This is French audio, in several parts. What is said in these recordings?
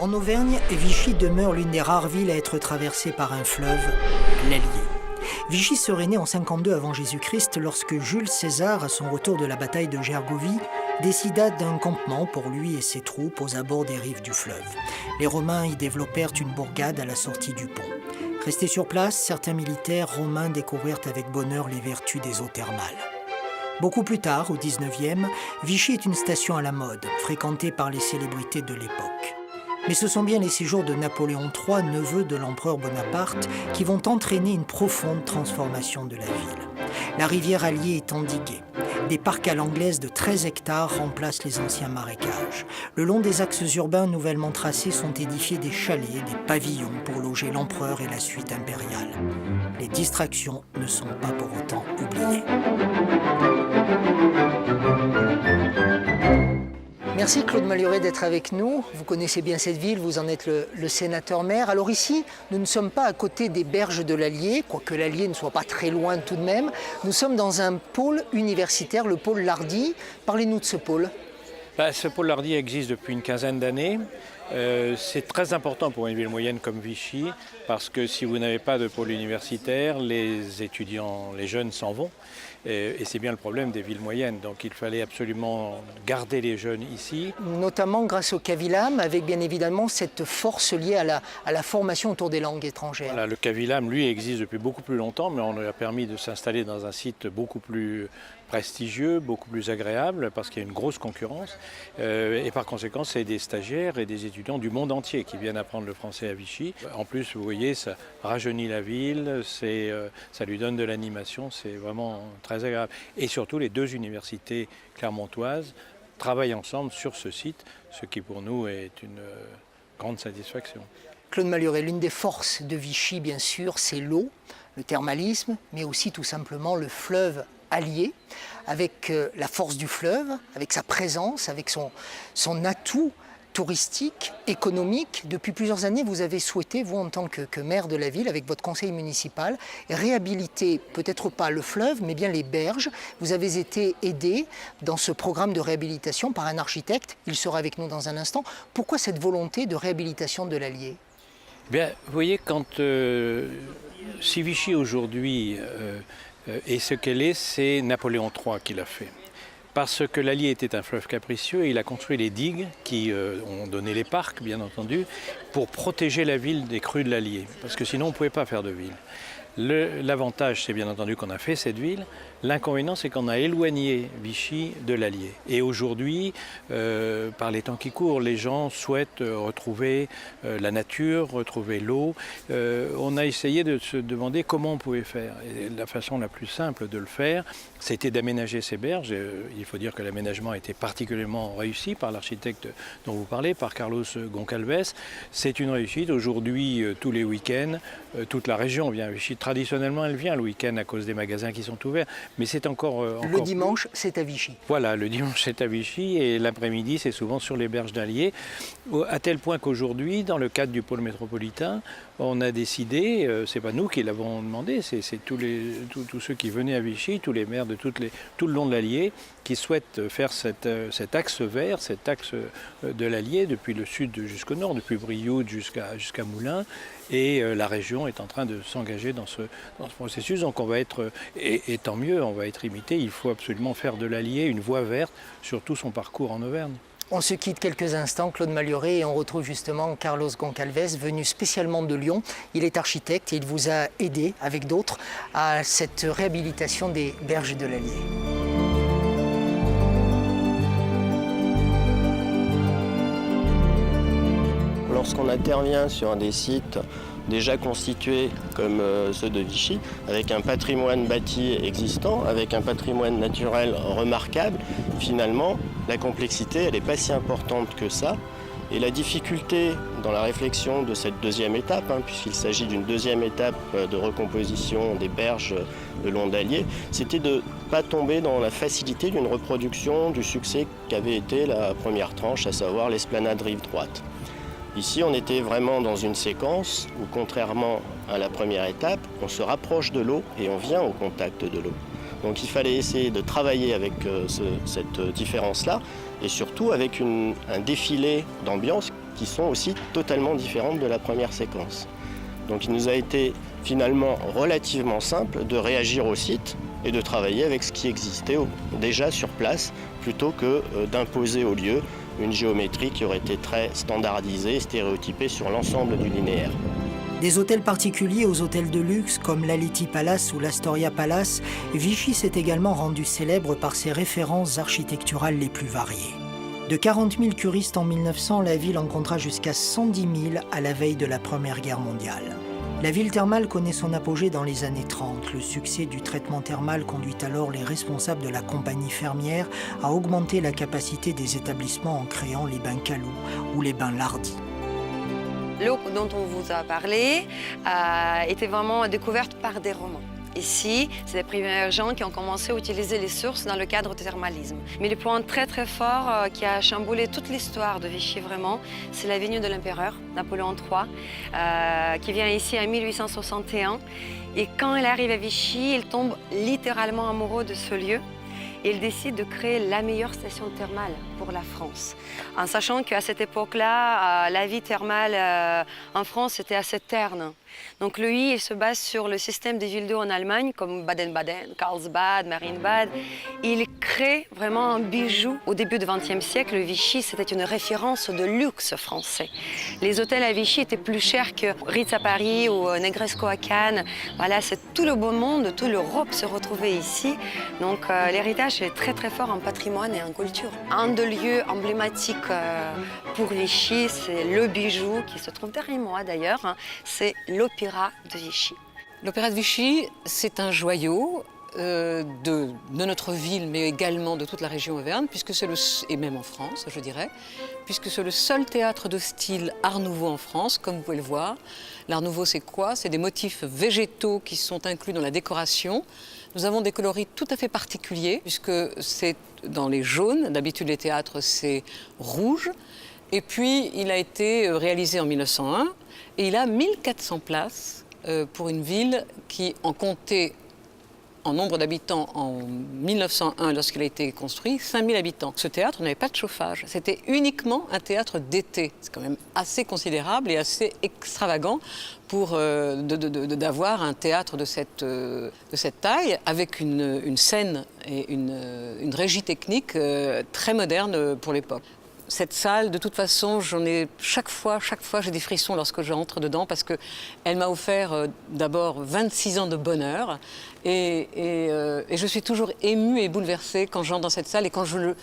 En Auvergne, Vichy demeure l'une des rares villes à être traversée par un fleuve, l'Allier. Vichy serait né en 52 avant Jésus-Christ lorsque Jules César, à son retour de la bataille de Gergovie, décida d'un campement pour lui et ses troupes aux abords des rives du fleuve. Les Romains y développèrent une bourgade à la sortie du pont. Restés sur place, certains militaires romains découvrirent avec bonheur les vertus des eaux thermales. Beaucoup plus tard, au XIXe, Vichy est une station à la mode, fréquentée par les célébrités de l'époque. Mais ce sont bien les séjours de Napoléon III, neveu de l'empereur Bonaparte, qui vont entraîner une profonde transformation de la ville. La rivière Allier est endiguée. Des parcs à l'anglaise de 13 hectares remplacent les anciens marécages. Le long des axes urbains nouvellement tracés sont édifiés des chalets, des pavillons pour loger l'empereur et la suite impériale. Les distractions ne sont pas pour autant oubliées. Merci Claude Malhuret d'être avec nous. Vous connaissez bien cette ville, vous en êtes le sénateur-maire. Alors ici, nous ne sommes pas à côté des berges de l'Allier, quoique l'Allier ne soit pas très loin tout de même. Nous sommes dans un pôle universitaire, le pôle Lardy. Parlez-nous de ce pôle. Ce pôle Lardy existe depuis une quinzaine d'années. C'est très important pour une ville moyenne comme Vichy, parce que si vous n'avez pas de pôle universitaire, les étudiants, les jeunes s'en vont. Et c'est bien le problème des villes moyennes. Donc il fallait absolument garder les jeunes ici. Notamment grâce au Cavillam, avec bien évidemment cette force liée à la formation autour des langues étrangères. Voilà, le Cavillam, lui, existe depuis beaucoup plus longtemps, mais on lui a permis de s'installer dans un site beaucoup plus prestigieux, beaucoup plus agréable, parce qu'il y a une grosse concurrence. Et par conséquent, c'est des stagiaires et des étudiants du monde entier qui viennent apprendre le français à Vichy. En plus, vous voyez, ça rajeunit la ville, ça lui donne de l'animation, c'est vraiment très agréable. Et surtout, les deux universités clermontoises travaillent ensemble sur ce site, ce qui pour nous est une grande satisfaction. Claude Malhuret, l'une des forces de Vichy, bien sûr, c'est l'eau, le thermalisme, mais aussi tout simplement le fleuve Allier, avec la force du fleuve, avec sa présence, avec son atout touristique, économique. Depuis plusieurs années, vous avez souhaité, vous en tant que maire de la ville, avec votre conseil municipal, réhabiliter peut-être pas le fleuve, mais bien les berges. Vous avez été aidé dans ce programme de réhabilitation par un architecte. Il sera avec nous dans un instant. Pourquoi cette volonté de réhabilitation de l'Allier ? Bien, vous voyez, si Vichy aujourd'hui est ce qu'elle est, c'est Napoléon III qui l'a fait. Parce que l'Allier était un fleuve capricieux et il a construit les digues qui ont donné les parcs, bien entendu, pour protéger la ville des crues de l'Allier. Parce que sinon, on ne pouvait pas faire de ville. L'avantage, c'est bien entendu qu'on a fait cette ville. L'inconvénient, c'est qu'on a éloigné Vichy de l'Allier. Et aujourd'hui, par les temps qui courent, les gens souhaitent retrouver la nature, retrouver l'eau. On a essayé de se demander comment on pouvait faire. Et la façon la plus simple de le faire, c'était d'aménager ces berges. Il faut dire que l'aménagement a été particulièrement réussi par l'architecte dont vous parlez, par Carlos Goncalves. C'est une réussite. Aujourd'hui, tous les week-ends, toute la région vient à Vichy. Traditionnellement, elle vient le week-end à cause des magasins qui sont ouverts. Mais c'est encore le dimanche, c'est à Vichy. Voilà, le dimanche, c'est à Vichy et l'après-midi, c'est souvent sur les berges d'Allier. À tel point qu'aujourd'hui, dans le cadre du pôle métropolitain, on a décidé, c'est pas nous qui l'avons demandé, c'est tous ceux qui venaient à Vichy, tous les maires de tout le long de l'Allier, qui souhaitent faire cet axe vert, cet axe de l'Allier, depuis le sud jusqu'au nord, depuis Brioude jusqu'à Moulins. Et la région est en train de s'engager dans ce processus. Donc on va être, et tant mieux, on va être imité. Il faut absolument faire de l'Allier une voie verte sur tout son parcours en Auvergne. On se quitte quelques instants, Claude Malhuret, et on retrouve justement Carlos Goncalves, venu spécialement de Lyon. Il est architecte et il vous a aidé, avec d'autres, à cette réhabilitation des berges de l'Allier. Lorsqu'on intervient sur un des sites déjà constitués comme ceux de Vichy, avec un patrimoine bâti existant, avec un patrimoine naturel remarquable, finalement, la complexité, elle n'est pas si importante que ça. Et la difficulté dans la réflexion de cette deuxième étape, puisqu'il s'agit d'une deuxième étape de recomposition des berges le long d'Allier, c'était de ne pas tomber dans la facilité d'une reproduction du succès qu'avait été la première tranche, à savoir l'esplanade rive droite. Ici, on était vraiment dans une séquence où, contrairement à la première étape, on se rapproche de l'eau et on vient au contact de l'eau. Donc il fallait essayer de travailler avec cette différence-là et surtout avec un défilé d'ambiance qui sont aussi totalement différentes de la première séquence. Donc il nous a été finalement relativement simple de réagir au site et de travailler avec ce qui existait déjà sur place, plutôt que d'imposer au lieu une géométrie qui aurait été très standardisée, stéréotypée sur l'ensemble du linéaire. Des hôtels particuliers aux hôtels de luxe comme l'Aleti Palace ou l'Astoria Palace, Vichy s'est également rendu célèbre par ses références architecturales les plus variées. De 40 000 curistes en 1900, la ville en comptera jusqu'à 110 000 à la veille de la Première Guerre mondiale. La ville thermale connaît son apogée dans les années 30. Le succès du traitement thermal conduit alors les responsables de la compagnie fermière à augmenter la capacité des établissements en créant les bains Calou ou les bains Lardy. L'eau dont on vous a parlé était vraiment découverte par des Romains. Ici, c'est les premiers gens qui ont commencé à utiliser les sources dans le cadre du thermalisme. Mais le point très très fort qui a chamboulé toute l'histoire de Vichy vraiment, c'est la venue de l'empereur Napoléon III, qui vient ici en 1861. Et quand il arrive à Vichy, il tombe littéralement amoureux de ce lieu. Et il décide de créer la meilleure station thermale pour la France. En sachant qu'à cette époque-là, la vie thermale en France était assez terne. Donc lui, il se base sur le système des villes d'eau en Allemagne, comme Baden-Baden, Karlsbad, Marienbad. Il crée vraiment un bijou. Au début du XXe siècle, Vichy, c'était une référence de luxe français. Les hôtels à Vichy étaient plus chers que Ritz à Paris ou Negresco à Cannes. Voilà, c'est tout le beau monde, toute l'Europe se retrouvait ici. Donc l'héritage est très très fort en patrimoine et en culture. Un des lieux emblématiques pour Vichy, c'est le bijou qui se trouve derrière moi d'ailleurs, c'est l'Opéra de Vichy. L'Opéra de Vichy, c'est un joyau de notre ville, mais également de toute la région Auvergne, et même en France, je dirais, puisque c'est le seul théâtre de style Art Nouveau en France, comme vous pouvez le voir. L'Art Nouveau, c'est quoi? C'est des motifs végétaux qui sont inclus dans la décoration. Nous avons des coloris tout à fait particuliers, puisque c'est dans les jaunes. D'habitude, les théâtres, c'est rouge. Et puis, il a été réalisé en 1901 et il a 1400 places pour une ville qui en comptait en nombre d'habitants en 1901, lorsqu'il a été construit, 5000 habitants. Ce théâtre n'avait pas de chauffage. C'était uniquement un théâtre d'été. C'est quand même assez considérable et assez extravagant pour d'avoir un théâtre de cette taille, avec une scène et une régie technique très moderne pour l'époque. Cette salle, de toute façon, chaque fois, j'ai des frissons lorsque j'entre dedans parce qu'elle m'a offert d'abord 26 ans de bonheur et je suis toujours émue et bouleversée quand j'entre dans cette salle et quand je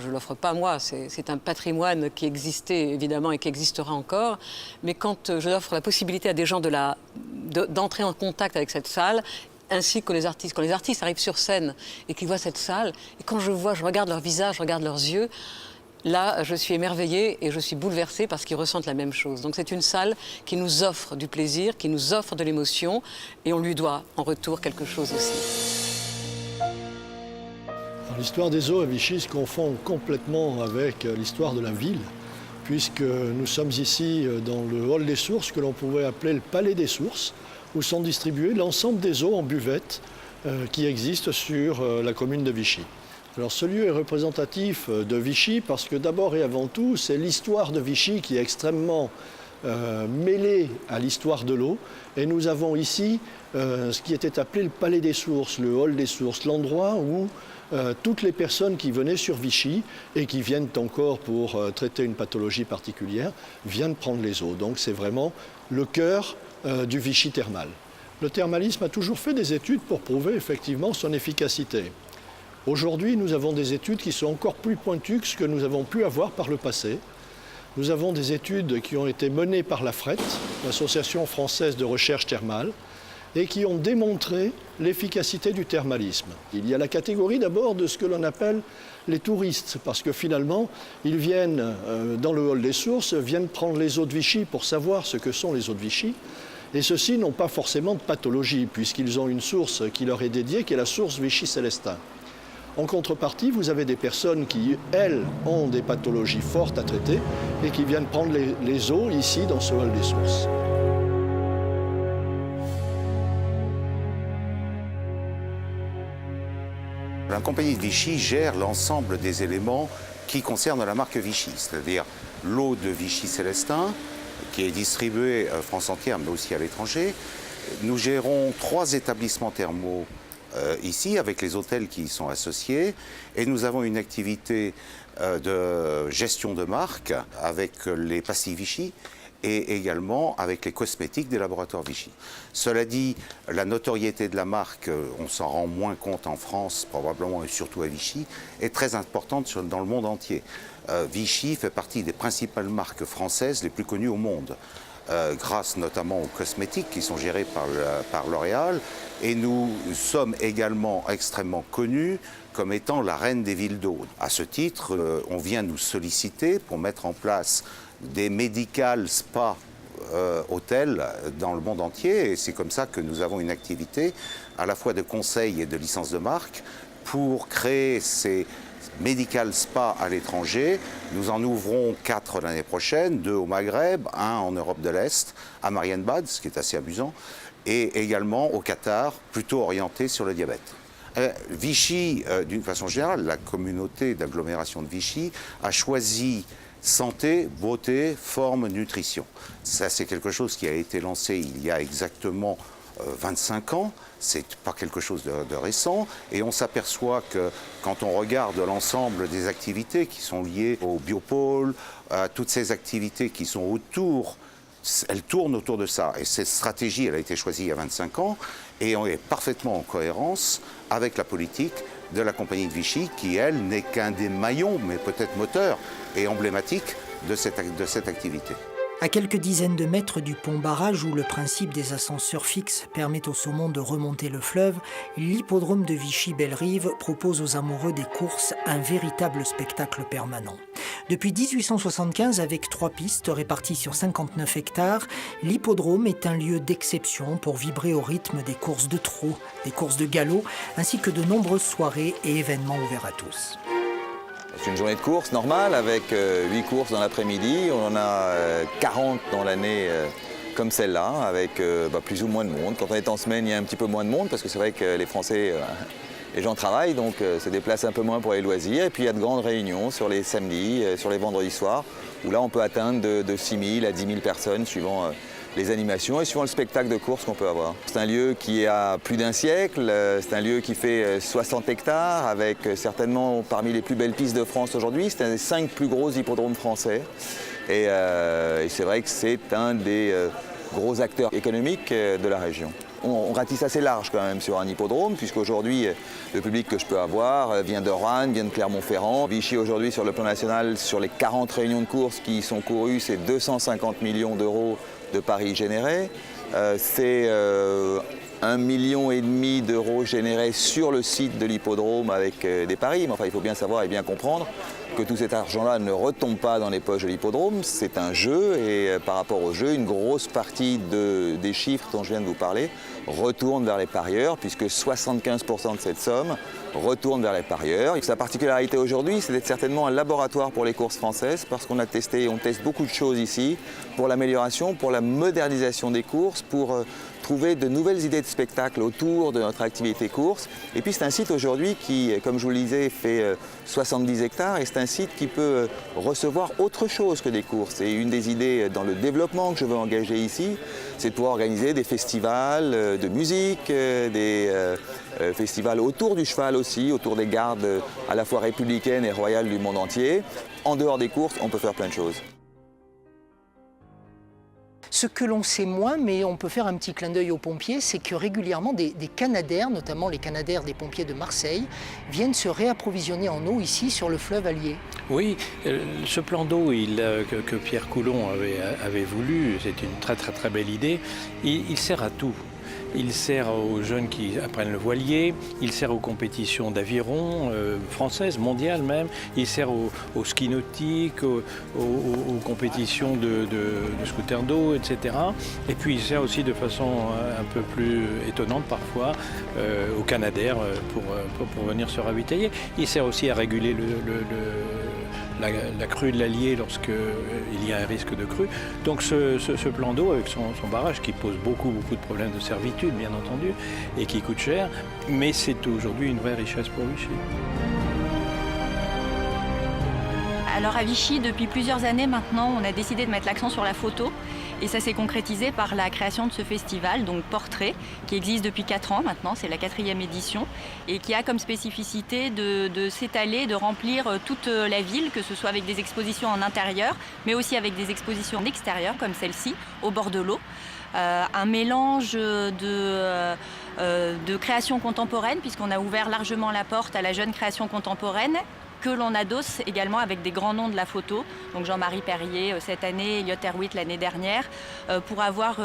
l'offre pas moi, c'est un patrimoine qui existait évidemment et qui existera encore, mais quand je offre la possibilité à des gens d'entrer en contact avec cette salle, ainsi que les artistes. Quand les artistes arrivent sur scène et qu'ils voient cette salle, et quand je regarde leur visage, je regarde leurs yeux, là, je suis émerveillée et je suis bouleversée parce qu'ils ressentent la même chose. Donc c'est une salle qui nous offre du plaisir, qui nous offre de l'émotion, et on lui doit en retour quelque chose aussi. L'histoire des eaux à Vichy se confond complètement avec l'histoire de la ville, puisque nous sommes ici dans le hall des sources, que l'on pourrait appeler le palais des sources, où sont distribuées l'ensemble des eaux en buvette qui existent sur la commune de Vichy. Alors ce lieu est représentatif de Vichy parce que d'abord et avant tout, c'est l'histoire de Vichy qui est extrêmement mêlée à l'histoire de l'eau. Et nous avons ici ce qui était appelé le palais des sources, le hall des sources, l'endroit où toutes les personnes qui venaient sur Vichy et qui viennent encore pour traiter une pathologie particulière, viennent prendre les eaux. Donc c'est vraiment le cœur du Vichy thermal. Le thermalisme a toujours fait des études pour prouver effectivement son efficacité. Aujourd'hui, nous avons des études qui sont encore plus pointues que ce que nous avons pu avoir par le passé. Nous avons des études qui ont été menées par la FRET, l'Association française de recherche thermale, et qui ont démontré l'efficacité du thermalisme. Il y a la catégorie d'abord de ce que l'on appelle les touristes, parce que finalement, ils viennent dans le hall des sources, viennent prendre les eaux de Vichy pour savoir ce que sont les eaux de Vichy, et ceux-ci n'ont pas forcément de pathologie, puisqu'ils ont une source qui leur est dédiée, qui est la source Vichy-Célestin. En contrepartie, vous avez des personnes qui, elles, ont des pathologies fortes à traiter et qui viennent prendre les eaux ici, dans ce hall des sources. La compagnie de Vichy gère l'ensemble des éléments qui concerne la marque Vichy, c'est-à-dire l'eau de Vichy-Célestin, qui est distribuée France entière, mais aussi à l'étranger. Nous gérons 3 établissements thermaux ici, avec les hôtels qui y sont associés, et nous avons une activité de gestion de marque avec les pastilles Vichy, et également avec les cosmétiques des laboratoires Vichy. Cela dit, la notoriété de la marque, on s'en rend moins compte en France, probablement, et surtout à Vichy, est très importante dans le monde entier. Vichy fait partie des principales marques françaises les plus connues au monde, grâce notamment aux cosmétiques qui sont gérés par L'Oréal, et nous sommes également extrêmement connus comme étant la reine des villes d'eau. À ce titre, on vient nous solliciter pour mettre en place des medical spa hôtels dans le monde entier, et c'est comme ça que nous avons une activité à la fois de conseil et de licence de marque pour créer ces medical spa à l'étranger. Nous en ouvrons 4 l'année prochaine, 2 au Maghreb, 1 en Europe de l'Est, à Marienbad, ce qui est assez amusant, et également au Qatar, plutôt orienté sur le diabète. Vichy, d'une façon générale, la communauté d'agglomération de Vichy a choisi santé, beauté, forme, nutrition. Ça, c'est quelque chose qui a été lancé il y a exactement 25 ans. C'est pas quelque chose de récent. Et on s'aperçoit que quand on regarde l'ensemble des activités qui sont liées au biopôle, toutes ces activités qui sont autour, elles tournent autour de ça. Et cette stratégie, elle a été choisie il y a 25 ans et on est parfaitement en cohérence avec la politique de la compagnie de Vichy, qui, elle, n'est qu'un des maillons, mais peut-être moteur et emblématique de cette activité. À quelques dizaines de mètres du pont-barrage où le principe des ascenseurs fixes permet au saumon de remonter le fleuve, l'hippodrome de Vichy-Belle-Rive propose aux amoureux des courses un véritable spectacle permanent. Depuis 1875, avec 3 pistes réparties sur 59 hectares, l'hippodrome est un lieu d'exception pour vibrer au rythme des courses de trot, des courses de galop, ainsi que de nombreuses soirées et événements ouverts à tous. C'est une journée de course normale avec 8 courses dans l'après-midi. On en a 40 dans l'année comme celle-là, avec plus ou moins de monde. Quand on est en semaine, il y a un petit peu moins de monde parce que c'est vrai que les Français, les gens travaillent, donc se déplacent un peu moins pour les loisirs. Et puis il y a de grandes réunions sur les samedis, sur les vendredis soirs, où là on peut atteindre de 6 000 à 10 000 personnes suivant les animations et suivant le spectacle de course qu'on peut avoir. C'est un lieu qui a plus d'1 siècle, c'est un lieu qui fait 60 hectares avec certainement parmi les plus belles pistes de France aujourd'hui. C'est un des 5 plus gros hippodromes français et c'est vrai que c'est un des gros acteurs économiques de la région. On ratisse assez large quand même sur un hippodrome, puisqu'aujourd'hui, le public que je peux avoir vient de Roanne, vient de Clermont-Ferrand. Vichy aujourd'hui, sur le plan national, sur les 40 réunions de courses qui sont courues, c'est 250 millions d'euros de paris générés. C'est 1,5 million d'euros générés sur le site de l'hippodrome avec des paris. Mais enfin, il faut bien savoir et bien comprendre que tout cet argent-là ne retombe pas dans les poches de l'hippodrome. C'est un jeu et par rapport au jeu, une grosse partie des chiffres dont je viens de vous parler retourne vers les parieurs, puisque 75% de cette somme retourne vers les parieurs. Et sa particularité aujourd'hui, c'est d'être certainement un laboratoire pour les courses françaises, parce qu'on a testé, on teste beaucoup de choses ici pour l'amélioration, pour la modernisation des courses, pour trouver de nouvelles idées de spectacle autour de notre activité course. Et puis c'est un site aujourd'hui qui, comme je vous le disais, fait 70 hectares et c'est un site qui peut recevoir autre chose que des courses. Et une des idées dans le développement que je veux engager ici, c'est de pouvoir organiser des festivals de musique, des festivals autour du cheval aussi, autour des gardes à la fois républicaines et royales du monde entier. En dehors des courses, on peut faire plein de choses. Ce que l'on sait moins, mais on peut faire un petit clin d'œil aux pompiers, c'est que régulièrement des canadaires, notamment les canadaires des pompiers de Marseille, viennent se réapprovisionner en eau ici sur le fleuve Allier. Oui, ce plan d'eau que Pierre Coulon avait voulu, c'est une très belle idée, il sert à tout. Il sert aux jeunes qui apprennent le voilier, il sert aux compétitions d'aviron françaises, mondiales même, il sert au ski nautique, aux compétitions de scooter d'eau, etc. Et puis il sert aussi de façon un peu plus étonnante parfois aux canadaires pour venir se ravitailler. Il sert aussi à réguler la crue de l'Allier lorsqu'il y a un risque de crue. Donc ce plan d'eau avec son barrage qui pose beaucoup de problèmes de servitude bien entendu et qui coûte cher, mais c'est aujourd'hui une vraie richesse pour Vichy. Alors à Vichy, depuis plusieurs années maintenant, on a décidé de mettre l'accent sur la photo et ça s'est concrétisé par la création de ce festival, donc Portrait, qui existe depuis 4 ans maintenant, c'est la 4e édition, et qui a comme spécificité de s'étaler, de remplir toute la ville, que ce soit avec des expositions en intérieur, mais aussi avec des expositions en extérieur, comme celle-ci, au bord de l'eau. Un mélange de création contemporaine, puisqu'on a ouvert largement la porte à la jeune création contemporaine, que l'on adosse également avec des grands noms de la photo, donc Jean-Marie Perrier cette année, Elliot Erwitt l'année dernière, pour avoir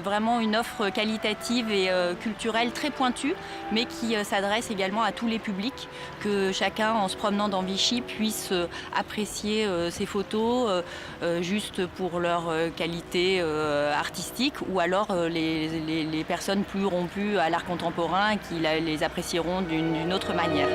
vraiment une offre qualitative et culturelle très pointue, mais qui s'adresse également à tous les publics, que chacun, en se promenant dans Vichy, puisse apprécier ces photos juste pour leur qualité artistique, ou alors les personnes plus rompues à l'art contemporain qui les apprécieront d'une autre manière.